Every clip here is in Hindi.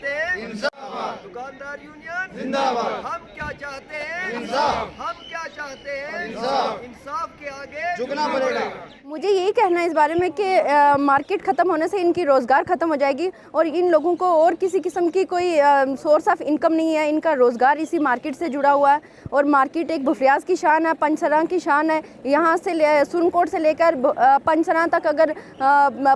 चाहते हैं? इंसाफ। दुकानदार यूनियन जिंदाबाद। हम क्या चाहते हैं? इंसाफ। हम क्या चाहते हैं? इंसाफ। इंसाफ के आगे झुकना पड़ेगा। मुझे यही कहना है इस बारे में कि मार्केट ख़त्म होने से इनकी रोज़गार ख़त्म हो जाएगी और इन लोगों को और किसी किस्म की कोई सोर्स ऑफ इनकम नहीं है। इनका रोज़गार इसी मार्केट से जुड़ा हुआ है और मार्केट एक बुफरियाज की शान है, पंचसरा की शान है। यहाँ से सुरनकोट से लेकर पंचसरा तक, अगर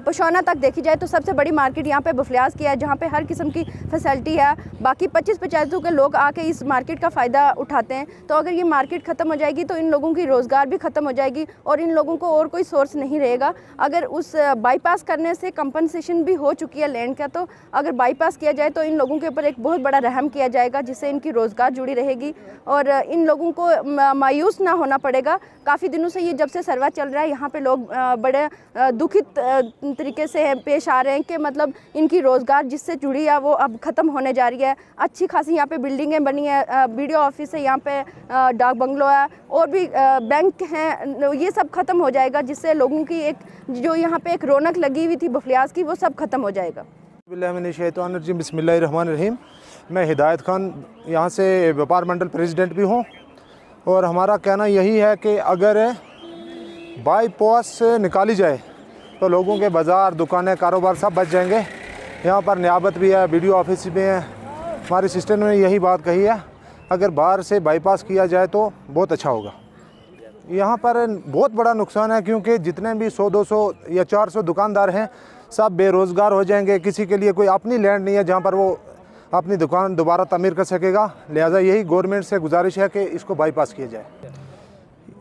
पशौना तक देखी जाए तो सबसे बड़ी मार्केट यहाँ पे बुफरियाज की है, जहाँ पे हर किस्म की फैसिलिटी है। बाकी 25-50 के लोग आके इस मार्केट का फ़ायदा उठाते हैं। तो अगर ये मार्केट ख़त्म हो जाएगी तो इन लोगों की रोज़गार भी ख़त्म हो जाएगी और इन लोगों को और कोई सोर्स नहीं रहेगा। अगर उस बाईपास करने से कंपनसेशन भी हो चुकी है लैंड का, तो अगर बाईपास किया जाए तो इन लोगों के ऊपर एक बहुत बड़ा रहम किया जाएगा, जिससे इनकी रोज़गार जुड़ी रहेगी और इन लोगों को मायूस ना होना पड़ेगा। काफ़ी दिनों से ये जब से सर्वा चल रहा है, यहाँ पे लोग बड़े दुखित तरीके से पेश आ रहे हैं कि मतलब इनकी रोज़गार जिससे जुड़ी है वो अब ख़त्म होने जा रही है। अच्छी खासी यहाँ पे बिल्डिंगें बनी है, बीडीओ ऑफिस है, यहाँ पे डाक बंगलो है और भी बैंक हैं, ये सब ख़त्म हो जाएगा, जिससे लोगों की एक जो यहाँ पे एक रौनक लगी हुई थी बुफलियाज की, वो सब ख़त्म हो जाएगा। बिस्मिल्लाहिर्रहमानिर्रहीम। मैं हिदायत खान यहाँ से व्यापार मंडल प्रेसिडेंट भी हूँ और हमारा कहना यही है कि अगर बाईपास निकाली जाए तो लोगों के बाज़ार, दुकानें, कारोबार सब बच जाएंगे। यहाँ पर नियाबत भी है, बीडीओ ऑफिस भी है। हमारे सिस्टर ने यही बात कही है, अगर बाहर से बाईपास किया जाए तो बहुत अच्छा होगा। यहाँ पर बहुत बड़ा नुकसान है क्योंकि जितने भी 100-200 या 400 दुकानदार हैं सब बेरोज़गार हो जाएंगे। किसी के लिए कोई अपनी लैंड नहीं है जहाँ पर वो अपनी दुकान दोबारा तमीर कर सकेगा। लिहाजा यही गवर्नमेंट से गुजारिश है कि इसको बाईपास किया जाए।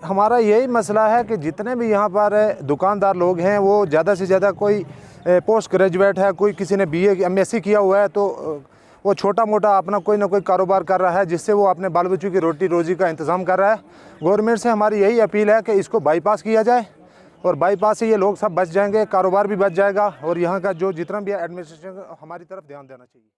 हमारा यही मसला है कि जितने भी यहाँ पर दुकानदार लोग हैं वो ज़्यादा से ज़्यादा कोई पोस्ट ग्रेजुएट है, कोई किसी ने BA MSc किया हुआ है, तो वो छोटा मोटा अपना कोई ना कोई कारोबार कर रहा है जिससे वो अपने बाल बच्चों की रोटी रोज़ी का इंतज़ाम कर रहा है। गवर्नमेंट से हमारी यही अपील है कि इसको बाईपास किया जाए और बाईपास से ये लोग सब बच जाएंगे, कारोबार भी बच जाएगा और यहाँ का जो जितना भी एडमिनिस्ट्रेशन हमारी तरफ ध्यान देना चाहिए।